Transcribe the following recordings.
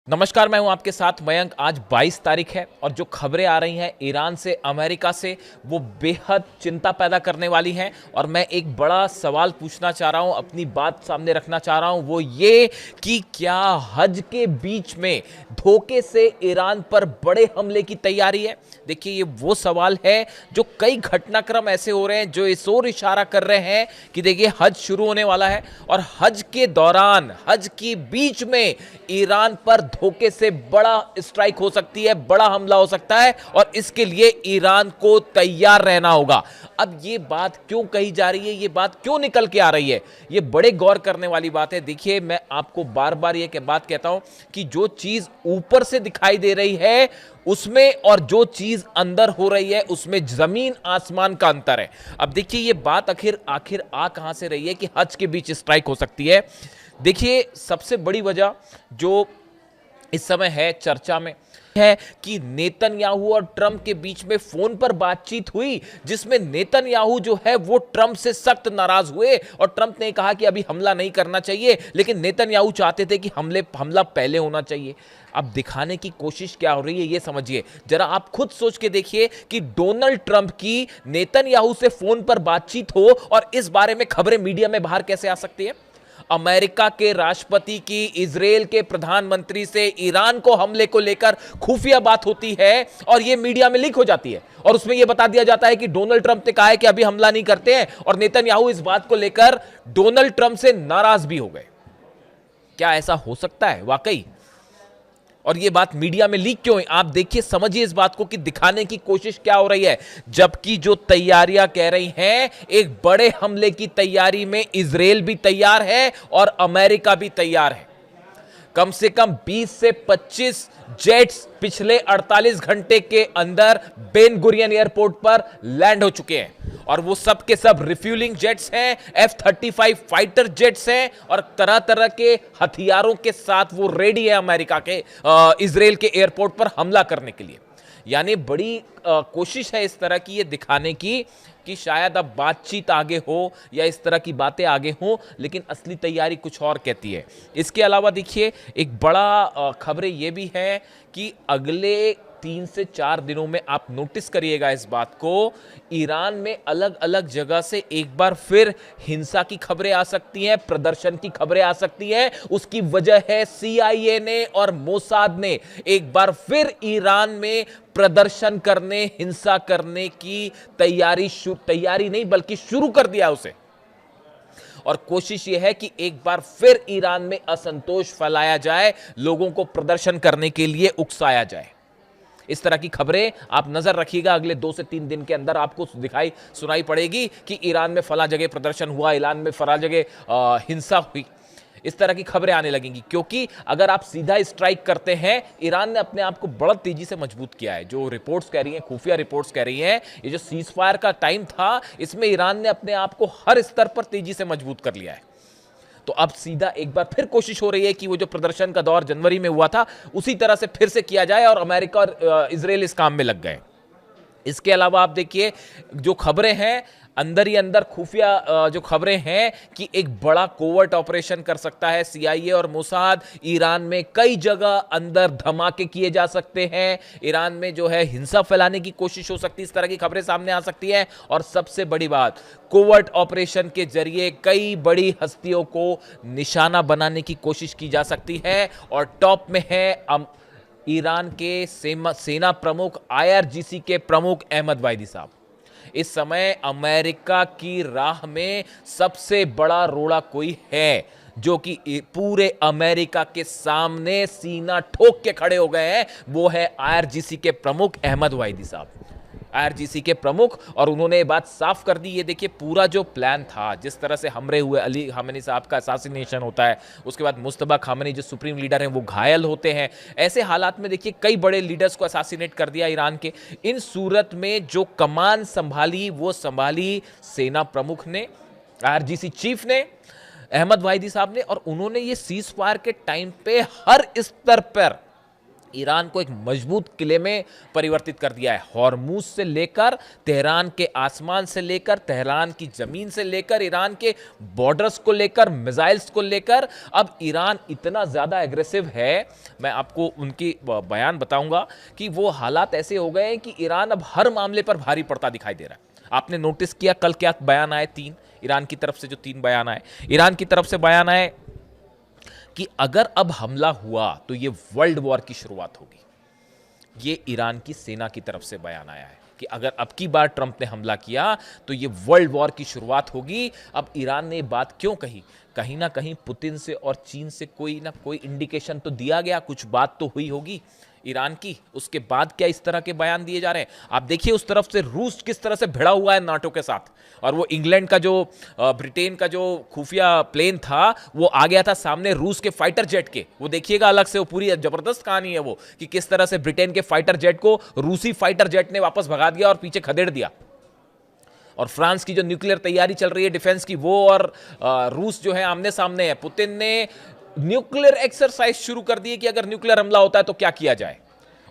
नमस्कार, मैं हूं आपके साथ मयंक। आज 22 तारीख है और जो खबरें आ रही हैं ईरान से, अमेरिका से, वो बेहद चिंता पैदा करने वाली हैं। और मैं एक बड़ा सवाल पूछना चाह रहा हूं, अपनी बात सामने रखना चाह रहा हूं, वो ये कि क्या हज के बीच में धोखे से ईरान पर बड़े हमले की तैयारी है। देखिए, ये वो सवाल है जो कई घटनाक्रम ऐसे हो रहे हैं जो इस ओर इशारा कर रहे हैं कि देखिए हज शुरू होने वाला है और हज के दौरान, हज के बीच में ईरान पर धोखे से बड़ा स्ट्राइक हो सकती है, बड़ा हमला हो सकता है और इसके लिए ईरान को तैयार रहना होगा। अब ये बात क्यों कही जा रही है, ये बात क्यों निकल के आ रही है, ये बड़े गौर करने वाली बात है। देखिए, मैं आपको बार बार ये बात कहता हूं कि जो चीज ऊपर से दिखाई दे रही है उसमें और जो चीज अंदर हो रही है उसमें जमीन आसमान का अंतर है। अब देखिए, ये बात आखिर आ कहां से रही है कि हज के बीच स्ट्राइक हो सकती है। देखिए, सबसे बड़ी वजह जो इस समय है चर्चा में है कि नेतन्याहू और ट्रंप के बीच में फोन पर बातचीत हुई, जिसमें नेतन्याहू जो है वो ट्रंप से सख्त नाराज हुए और ट्रंप ने कहा कि अभी हमला नहीं करना चाहिए, लेकिन नेतन्याहू चाहते थे कि हमला पहले होना चाहिए। अब दिखाने की कोशिश क्या हो रही है ये समझिए जरा, आप खुद सोच के देखिए कि डोनाल्ड ट्रंप की नेतन्याहू से फोन पर बातचीत हो और इस बारे में खबरें मीडिया में बाहर कैसे आ सकती है। अमेरिका के राष्ट्रपति की इजराइल के प्रधानमंत्री से ईरान को हमले को लेकर खुफिया बात होती है और यह मीडिया में लीक हो जाती है और उसमें यह बता दिया जाता है कि डोनाल्ड ट्रंप ने कहा है कि अभी हमला नहीं करते हैं और नेतन्याहू इस बात को लेकर डोनाल्ड ट्रंप से नाराज भी हो गए। क्या ऐसा हो सकता है वाकई? और ये बात मीडिया में लीक क्यों है? आप देखिए, समझिए इस बात को कि दिखाने की कोशिश क्या हो रही है। जबकि जो तैयारियां कह रही हैं, एक बड़े हमले की तैयारी में इजराइल भी तैयार है और अमेरिका भी तैयार है। कम से कम 20 से 25 जेट्स पिछले 48 घंटे के अंदर बेन गुरियन एयरपोर्ट पर लैंड हो चुके हैं और वो सब के सब रिफ्यूलिंग जेट्स हैं, F-35 फाइटर जेट्स हैं और तरह तरह के हथियारों के साथ वो रेडी है अमेरिका के इजराइल के एयरपोर्ट पर हमला करने के लिए। यानी बड़ी कोशिश है इस तरह की ये दिखाने की कि शायद अब बातचीत आगे हो या इस तरह की बातें आगे हों, लेकिन असली तैयारी कुछ और कहती है। इसके अलावा देखिए, एक बड़ा खबरें ये भी है कि अगले 3 से 4 दिनों में आप नोटिस करिएगा इस बात को, ईरान में अलग अलग जगह से एक बार फिर हिंसा की खबरें आ सकती हैं, प्रदर्शन की खबरें आ सकती हैं। उसकी वजह है CIA ने और मोसाद ने एक बार फिर ईरान में प्रदर्शन करने, हिंसा करने की तैयारी नहीं बल्कि शुरू कर दिया उसे। और कोशिश यह है कि एक बार फिर ईरान में असंतोष फैलाया जाए, लोगों को प्रदर्शन करने के लिए उकसाया जाए। इस तरह की खबरें आप नजर रखिएगा, अगले 2 से 3 दिन के अंदर आपको दिखाई सुनाई पड़ेगी कि ईरान में फला जगह प्रदर्शन हुआ, ईरान में फला जगह हिंसा हुई। इस तरह की खबरें आने लगेंगी, क्योंकि अगर आप सीधा स्ट्राइक करते हैं, ईरान ने अपने आप को बड़ा तेजी से मजबूत किया है। जो रिपोर्ट्स कह रही हैं, खुफिया रिपोर्ट्स कह रही हैं, ये जो सीज फायर का टाइम था, इसमें ईरान ने अपने आप को हर स्तर पर तेजी से मजबूत कर लिया है। तो अब सीधा एक बार फिर कोशिश हो रही है कि वो जो प्रदर्शन का दौर जनवरी में हुआ था उसी तरह से फिर से किया जाए और अमेरिका और इजराइल इस काम में लग गए। इसके अलावा आप देखिए, जो खबरें हैं अंदर ही अंदर, खुफिया जो खबरें हैं कि एक बड़ा कोवर्ट ऑपरेशन कर सकता है CIA और मोसाद। ईरान में कई जगह अंदर धमाके किए जा सकते हैं, ईरान में जो है हिंसा फैलाने की कोशिश हो सकती है, इस तरह की खबरें सामने आ सकती हैं। और सबसे बड़ी बात, कोवर्ट ऑपरेशन के जरिए कई बड़ी हस्तियों को निशाना बनाने की कोशिश की जा सकती है। और टॉप में है ईरान के सेना प्रमुख, IRGC के प्रमुख अहमद वाहिदी साहब। इस समय अमेरिका की राह में सबसे बड़ा रोड़ा कोई है जो कि पूरे अमेरिका के सामने सीना ठोक के खड़े हो गए हैं, वो है IRGC के प्रमुख अहमद वाहिदी साहब। IRGC के प्रमुख, और उन्होंने ये बात साफ कर दी। ये देखिए, पूरा जो प्लान था, जिस तरह से हमले हुए, अली खामेनी साहब का असैसिनेशन होता है, उसके बाद मुस्तफा खामेनी जो सुप्रीम लीडर हैं वो घायल होते हैं। ऐसे हालात में देखिए कई बड़े लीडर्स को असैसिनेट कर दिया ईरान के। इन सूरत में जो कमान संभाली वो संभाली सेना प्रमुख ने, IRGC चीफ ने, अहमद वाहिदी साहब ने। और उन्होंने ये सीज फायर के टाइम पे हर स्तर पर ईरान को एक मजबूत किले में परिवर्तित कर दिया है। हॉर्मूज से लेकर तेहरान के आसमान से लेकर तेहरान की जमीन से लेकर ईरान के बॉर्डर्स को लेकर मिसाइल्स को लेकर अब ईरान इतना ज़्यादा एग्रेसिव है। मैं आपको उनकी बयान बताऊंगा कि वो हालात ऐसे हो गए हैं कि ईरान अब हर मामले पर भारी पड़ता दिखाई दे रहा है। आपने नोटिस किया कल क्या बयान आए, 3 ईरान की तरफ से जो 3 बयान आए, ईरान की तरफ से बयान आए कि अगर अब हमला हुआ तो ये वर्ल्ड वॉर की शुरुआत होगी। ये ईरान की सेना की तरफ से बयान आया है कि अगर अब की बार ट्रंप ने हमला किया तो ये वर्ल्ड वॉर की शुरुआत होगी। अब ईरान ने बात क्यों कही? कहीं ना कहीं पुतिन से और चीन से कोई ना कोई इंडिकेशन तो दिया गया, कुछ बात तो हुई होगी ईरान की, उसके बाद क्या इस तरह के बयान दिए जा रहे हैं? आप देखिए उस तरफ से रूस किस तरह से भिड़ा हुआ है नाटो के साथ, और वो इंग्लैंड का जो ब्रिटेन का जो खुफिया प्लेन था वो आ गया था सामने रूस के फाइटर जेट के। वो देखिएगा अलग से, वो पूरी जबरदस्त कहानी है वो, कि किस तरह से ब्रिटेन के फाइटर जेट को रूसी फाइटर जेट ने वापस भगा दिया और पीछे खदेड़ दिया। और फ्रांस की जो न्यूक्लियर तैयारी चल रही है डिफेंस की, वो और रूस जो है आमने सामने है। पुतिन ने न्यूक्लियर एक्सरसाइज शुरू कर दी कि अगर न्यूक्लियर हमला होता है तो क्या किया जाए,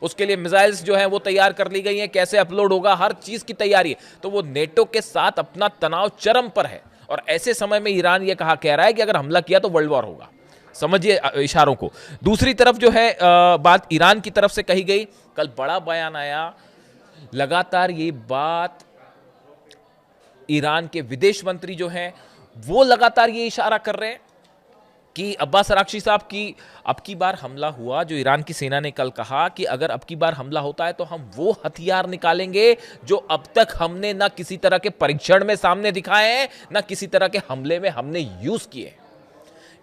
उसके लिए मिसाइल्स जो हैं वो तैयार कर ली गई हैं, कैसे अपलोड होगा, हर चीज की तैयारी है। तो वो नेटो के साथ अपना तनाव चरम पर है, और ऐसे समय में ईरान ये कह रहा है कि अगर हमला किया तो वर्ल्ड वॉर होगा। समझिए इशारों को। दूसरी तरफ जो है बात ईरान की तरफ से कही गई, कल बड़ा बयान आया। लगातार ये बात ईरान के विदेश मंत्री जो हैं वो लगातार ये इशारा कर रहे हैं कि अब्बास अराक्ची साहब की अब की बार हमला हुआ, जो ईरान की सेना ने कल कहा कि अगर अब की बार हमला होता है तो हम वो हथियार निकालेंगे जो अब तक हमने ना किसी तरह के परीक्षण में सामने दिखाए हैं, ना किसी तरह के हमले में हमने यूज किए।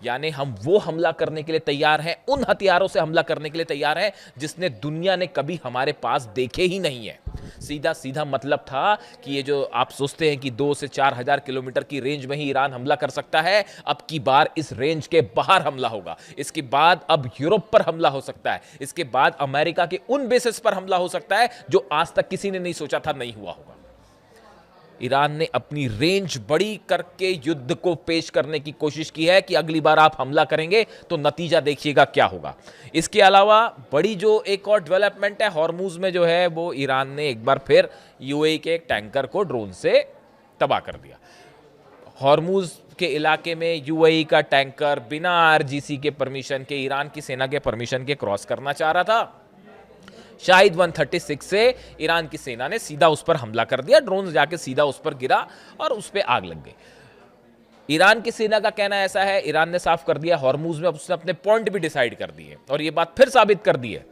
यानी हम वो हमला करने के लिए तैयार हैं, उन हथियारों से हमला करने के लिए तैयार हैं जिसने दुनिया ने कभी हमारे पास देखे ही नहीं है। सीधा सीधा मतलब था कि ये जो आप सोचते हैं कि 2 से 4 हजार किलोमीटर की रेंज में ही ईरान हमला कर सकता है, अब की बार इस रेंज के बाहर हमला होगा। इसके बाद अब यूरोप पर हमला हो सकता है, इसके बाद अमेरिका के उन बेसिस पर हमला हो सकता है जो आज तक किसी ने नहीं सोचा था नहीं हुआ होगा। ईरान ने अपनी रेंज बड़ी करके युद्ध को पेश करने की कोशिश की है कि अगली बार आप हमला करेंगे तो नतीजा देखिएगा क्या होगा। इसके अलावा बड़ी जो एक और डेवलपमेंट है हॉर्मूज में जो है, वो ईरान ने एक बार फिर यूएई के एक टैंकर को ड्रोन से तबाह कर दिया। हॉर्मूज के इलाके में यूएई का टैंकर बिना आरजीसी के परमिशन के, ईरान की सेना के परमिशन के क्रॉस करना चाह रहा था। शाहिद 136 से ईरान की सेना ने सीधा उस पर हमला कर दिया, ड्रोन जाके सीधा उस पर गिरा और उस पर आग लग गई। ईरान की सेना का कहना ऐसा है, ईरान ने साफ कर दिया हॉर्मूज में उसने अपने पॉइंट भी डिसाइड कर दिए, और ये बात फिर साबित कर दी है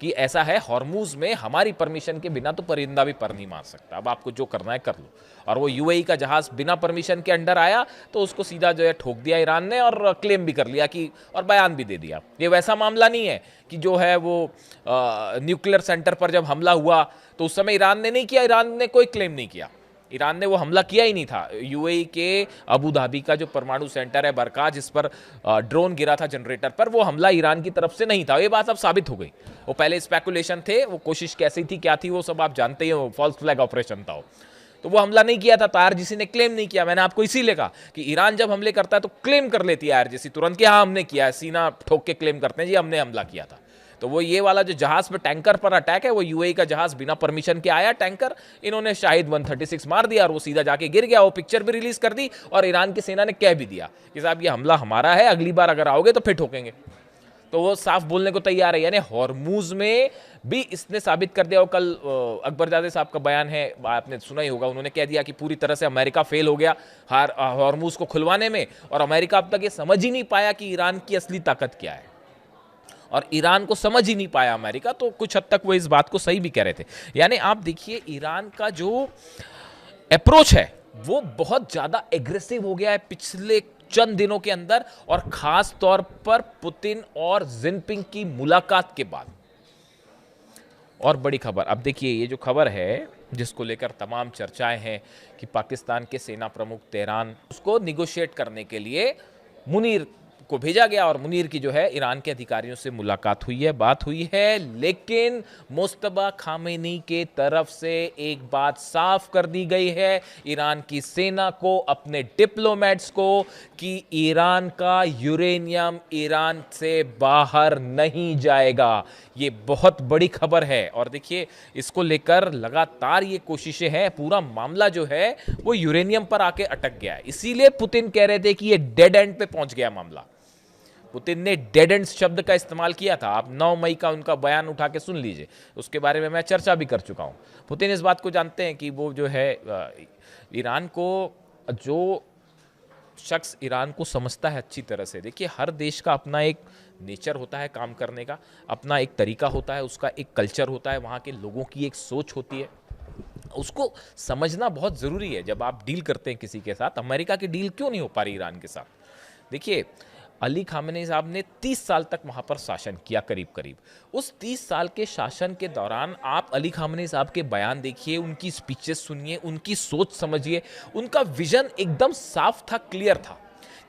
कि ऐसा है, हॉर्मूज में हमारी परमिशन के बिना तो परिंदा भी पर नहीं मार सकता, अब आपको जो करना है कर लो। और वो यूएई का जहाज बिना परमिशन के अंडर आया तो उसको सीधा जो है ठोक दिया ईरान ने, और क्लेम भी कर लिया कि, और बयान भी दे दिया। ये वैसा मामला नहीं है कि जो है वो न्यूक्लियर सेंटर पर जब हमला हुआ तो उस समय ईरान ने नहीं किया, ईरान ने कोई क्लेम नहीं किया, ईरान ने वो हमला किया ही नहीं था। यूएई के अबू धाबी का जो परमाणु सेंटर है बरका, जिस पर ड्रोन गिरा था जनरेटर पर, वो हमला ईरान की तरफ से नहीं था। ये बात अब साबित हो गई। वो पहले स्पेकुलेशन थे, वो कोशिश कैसी थी क्या थी वो सब आप जानते ही हो, फॉल्स फ्लैग ऑपरेशन था। तो वो हमला नहीं किया था, तो आरजीसी ने क्लेम नहीं किया। मैंने आपको इसीलिए कहा कि ईरान जब हमले करता है तो क्लेम कर लेती है आरजीसी तुरंत कि हाँ हमने किया है, सीना ठोक के क्लेम करते हैं जी हमने हमला किया था। तो वो ये वाला जो जहाज पे टैंकर पर अटैक है, वो यूएई का जहाज बिना परमिशन के आया टैंकर, इन्होंने शाहिद 136 मार दिया और वो सीधा जाके गिर गया। वो पिक्चर भी रिलीज कर दी और ईरान की सेना ने कह भी दिया कि साहब ये हमला हमारा है, अगली बार अगर आओगे तो फिर ठोकेंगे। तो वो साफ बोलने को तैयार है। यानी हॉर्मूज में भी इसने साबित कर दिया। और कल अकबरजादे साहब का बयान है, आपने सुना ही होगा, उन्होंने कह दिया कि पूरी तरह से अमेरिका फेल हो गया हॉर्मूज को खुलवाने में, और अमेरिका अब तक ये समझ ही नहीं पाया कि ईरान की असली ताकत क्या है, और ईरान को समझ ही नहीं पाया अमेरिका। तो कुछ हद तक वो इस बात को सही भी कह रहे थे। यानी आप देखिए ईरान का जो अप्रोच है वो बहुत ज्यादा एग्रेसिव हो गया है पिछले चंद दिनों के अंदर, और खास तौर पर पुतिन और जिनपिंग की मुलाकात के बाद। और बड़ी खबर, अब देखिए ये जो खबर है जिसको लेकर तमाम चर्चाएं हैं कि पाकिस्तान के सेना प्रमुख तेहरान उसको निगोशिएट करने के लिए मुनीर को भेजा गया और मुनीर की जो है ईरान के अधिकारियों से मुलाकात हुई है, बात हुई है। लेकिन मुस्तबा खामेनी के तरफ से एक बात साफ कर दी गई है ईरान की सेना को, अपने डिप्लोमेट्स को, कि ईरान का यूरेनियम ईरान से बाहर नहीं जाएगा। ये बहुत बड़ी खबर है और देखिए इसको लेकर लगातार ये कोशिशें हैं, पूरा मामला जो है वो यूरेनियम पर आके अटक गया है। इसीलिए पुतिन कह रहे थे कि ये डेड एंड पे पहुंच गया मामला। पुतिन ने डेड एंड शब्द का इस्तेमाल किया था। आप 9 मई का उनका बयान उठा के सुन लीजिए, उसके बारे में मैं चर्चा भी कर चुका हूं। पुतिन इस बात को जानते हैं कि वो जो है ईरान को, जो शख्स ईरान को समझता है अच्छी तरह से, देखिए हर देश का अपना एक नेचर होता है काम करने का, अपना एक तरीका होता है, उसका एक कल्चर होता है, वहाँ के लोगों की एक सोच होती है, उसको समझना बहुत ज़रूरी है जब आप डील करते हैं किसी के साथ। अमेरिका की डील क्यों नहीं हो पा रही ईरान के साथ? देखिए अली खामेनी साहब ने 30 साल तक वहाँ पर शासन किया, करीब करीब। उस 30 साल के शासन के दौरान आप अली खामेनी साहब के बयान देखिए, उनकी स्पीचेस सुनिए, उनकी सोच समझिए। उनका विजन एकदम साफ था, क्लियर था,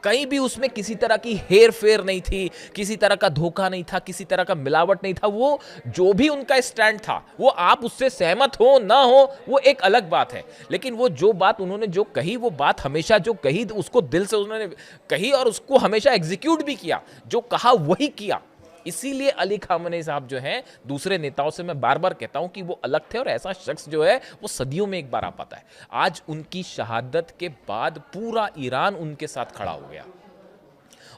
कहीं भी उसमें किसी तरह की हेर फेर नहीं थी, किसी तरह का धोखा नहीं था, किसी तरह का मिलावट नहीं था। वो जो भी उनका स्टैंड था, वो आप उससे सहमत हो ना हो वो एक अलग बात है, लेकिन वो जो बात उन्होंने जो कही, वो बात हमेशा जो कही उसको दिल से उन्होंने कही और उसको हमेशा एग्जीक्यूट भी किया, जो कहा वही किया। इसीलिए अली खामेनी साहब जो हैं, दूसरे नेताओं से मैं बार बार कहता हूं कि वो अलग थे और ऐसा शख्स जो है वो सदियों में एक बार आ पाता है। आज उनकी शहादत के बाद पूरा ईरान उनके साथ खड़ा हो गया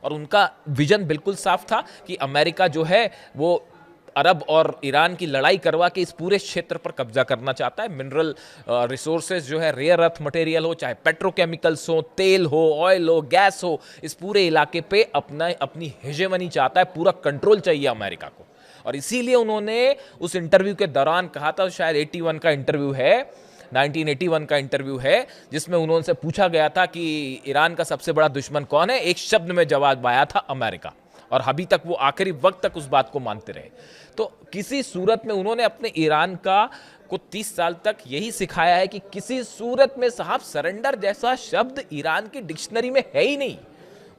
और उनका विजन बिल्कुल साफ था कि अमेरिका जो है वो अरब और ईरान की लड़ाई करवा के इस पूरे क्षेत्र पर कब्जा करना चाहता है। मिनरल रिसोर्सेज जो है, रेयर अर्थ मटेरियल हो, चाहे पेट्रोकेमिकल्स हो, तेल हो, ऑयल हो, गैस हो, इस पूरे इलाके पे अपनी हेजेमनी चाहता है, पूरा कंट्रोल चाहिए अमेरिका को। और इसीलिए उन्होंने उस इंटरव्यू के दौरान कहा था, शायद 81 का इंटरव्यू है, 1981 का इंटरव्यू है, जिसमें उन्होंने पूछा गया था कि ईरान का सबसे बड़ा दुश्मन कौन है। एक शब्द में जवाब आया था, अमेरिका। और अभी तक वो आखिरी वक्त तक उस बात को मानते रहे। तो किसी सूरत में उन्होंने अपने ईरान को 30 साल तक यही सिखाया है कि किसी सूरत में साहब सरेंडर जैसा शब्द ईरान की डिक्शनरी में है ही नहीं।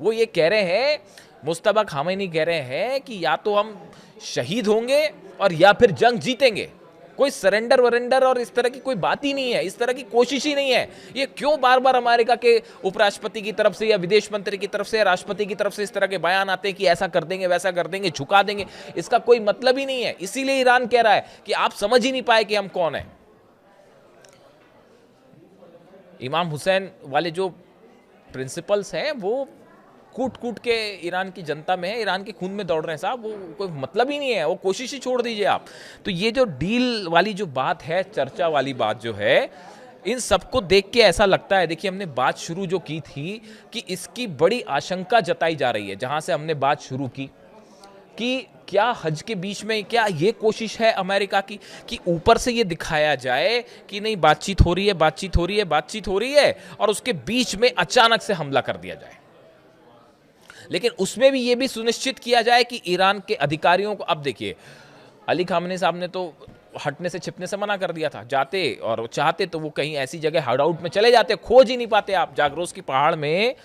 वो ये कह रहे हैं, मुस्तबा खामेनी कह रहे हैं कि या तो हम शहीद होंगे और या फिर जंग जीतेंगे। कोई सरेंडर वरेंडर और इस तरह की कोई बात ही नहीं है, इस तरह की कोशिश ही नहीं है। ये क्यों बार बार अमेरिका के उपराष्ट्रपति की तरफ से या विदेश मंत्री की तरफ से या राष्ट्रपति की तरफ से इस तरह के बयान आते हैं कि ऐसा कर देंगे, वैसा कर देंगे, झुका देंगे? इसका कोई मतलब ही नहीं है। इसीलिए ईरान कह रहा है कि आप समझ ही नहीं पाए कि हम कौन है। इमाम हुसैन वाले जो प्रिंसिपल्स हैं वो कूट कूट के ईरान की जनता में है, ईरान के खून में दौड़ रहे हैं साहब। वो कोई मतलब ही नहीं है, वो कोशिश ही छोड़ दीजिए आप। तो ये जो डील वाली जो बात है, चर्चा वाली बात जो है, इन सबको देख के ऐसा लगता है, देखिए हमने बात शुरू जो की थी कि इसकी बड़ी आशंका जताई जा रही है, जहां से हमने बात शुरू की कि क्या हज के बीच में क्या ये कोशिश है अमेरिका की कि ऊपर से ये दिखाया जाए कि नहीं बातचीत हो रही है, बातचीत हो रही है, बातचीत हो रही है, और उसके बीच में अचानक से हमला कर दिया जाए। लेकिन उसमें भी ये भी सुनिश्चित किया जाए कि ईरान के अधिकारियों को, अब देखिए अली खामेनी साहब ने तो हटने से छिपने से मना कर दिया था। जाते और चाहते तो वो कहीं ऐसी जगह हाइड आउट में चले जाते, खोज ही नहीं पाते। आप जागरोस की पहाड़ में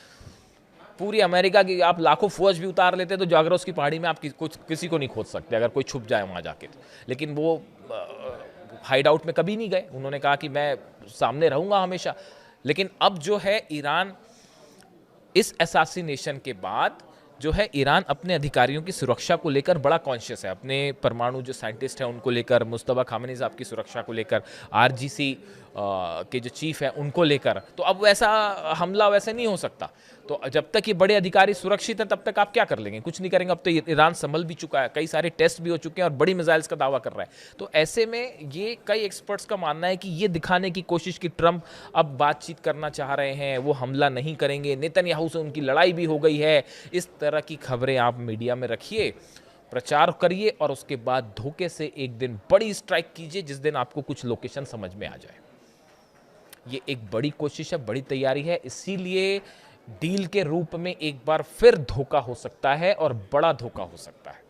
पूरी अमेरिका की आप लाखों फौज भी उतार लेते तो जागरोस की पहाड़ी में आप किसी को नहीं खोज सकते अगर कोई छुप जाए वहां जाके। लेकिन वो हाइड आउट में कभी नहीं गए, उन्होंने कहा कि मैं सामने रहूंगा हमेशा। लेकिन अब जो है ईरान इस असैसिनेशन के बाद जो है ईरान अपने अधिकारियों की सुरक्षा को लेकर बड़ा कॉन्शियस है। अपने परमाणु जो साइंटिस्ट हैं उनको लेकर, मुस्तबा खामेनी साहब की सुरक्षा को लेकर, आरजीसी के जो चीफ है उनको लेकर। तो अब वैसा हमला वैसे नहीं हो सकता। तो जब तक ये बड़े अधिकारी सुरक्षित हैं तब तक आप क्या कर लेंगे? कुछ नहीं करेंगे। अब तो ईरान संभल भी चुका है, कई सारे टेस्ट भी हो चुके हैं और बड़ी मिसाइल्स का दावा कर रहा है। तो ऐसे में ये कई एक्सपर्ट्स का मानना है कि ये दिखाने की कोशिश कि ट्रंप अब बातचीत करना चाह रहे हैं, वो हमला नहीं करेंगे, नेतन्याहू से उनकी लड़ाई भी हो गई है, इस तरह की खबरें आप मीडिया में रखिए, प्रचार करिए और उसके बाद धोखे से एक दिन बड़ी स्ट्राइक कीजिए जिस दिन आपको कुछ लोकेशन समझ में आ जाए। ये एक बड़ी कोशिश है, बड़ी तैयारी है। इसीलिए डील के रूप में एक बार फिर धोखा हो सकता है और बड़ा धोखा हो सकता है।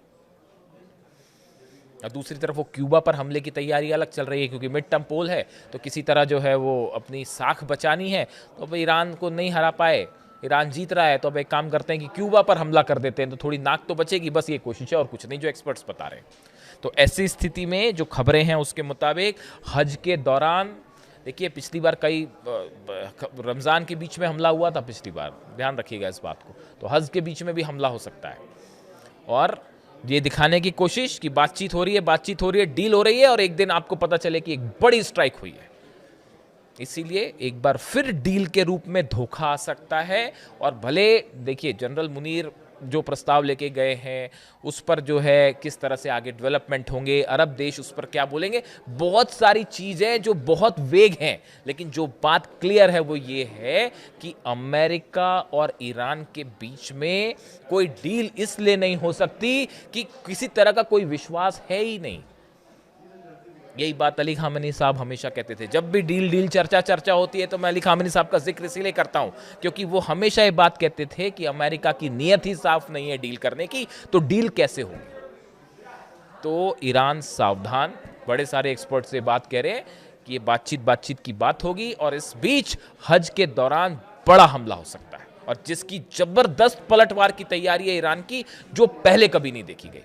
और दूसरी तरफ वो क्यूबा पर हमले की तैयारी अलग चल रही है, क्योंकि मिड टर्म पोल है तो किसी तरह जो है वो अपनी साख बचानी है। तो अब ईरान को नहीं हरा पाए ईरान जीत रहा है तो अब एक काम करते हैं कि क्यूबा पर हमला कर देते हैं, तो थोड़ी नाक तो बचेगी, बस ये कोशिश है और कुछ नहीं, जो एक्सपर्ट्स बता रहे हैं। तो ऐसी स्थिति में जो खबरें हैं उसके मुताबिक हज के दौरान, देखिए पिछली बार कई रमज़ान के बीच में हमला हुआ था पिछली बार, ध्यान रखिएगा इस बात को, तो हज के बीच में भी हमला हो सकता है। और ये दिखाने की कोशिश कि बातचीत हो रही है, डील हो रही है, और एक दिन आपको पता चले कि एक बड़ी स्ट्राइक हुई है। इसीलिए एक बार फिर डील के रूप में धोखा आ सकता है। और भले देखिए जनरल मुनीर जो प्रस्ताव लेके गए हैं उस पर जो है किस तरह से आगे डेवलपमेंट होंगे, अरब देश उस पर क्या बोलेंगे, बहुत सारी चीज़ें जो बहुत वेग हैं, लेकिन जो बात क्लियर है वो ये है कि अमेरिका और ईरान के बीच में कोई डील इसलिए नहीं हो सकती कि किसी तरह का कोई विश्वास है ही नहीं। यही बात अली खामेनी साहब हमेशा कहते थे, जब भी डील चर्चा होती है तो मैं अली खामेनी साहब का जिक्र इसीलिए करता हूं क्योंकि वो हमेशा ये बात कहते थे कि अमेरिका की नीयत ही साफ नहीं है डील करने की, तो डील कैसे होगी। तो ईरान सावधान, बड़े सारे एक्सपर्ट से बात कह रहे हैं कि ये बातचीत की बात होगी, और इस बीच हज के दौरान बड़ा हमला हो सकता है, और जिसकी जबरदस्त पलटवार की तैयारी है ईरान की, जो पहले कभी नहीं देखी गई।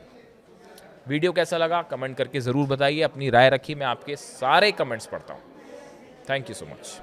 वीडियो कैसा लगा कमेंट करके ज़रूर बताइए, अपनी राय रखिए, मैं आपके सारे कमेंट्स पढ़ता हूँ। Thank you so much.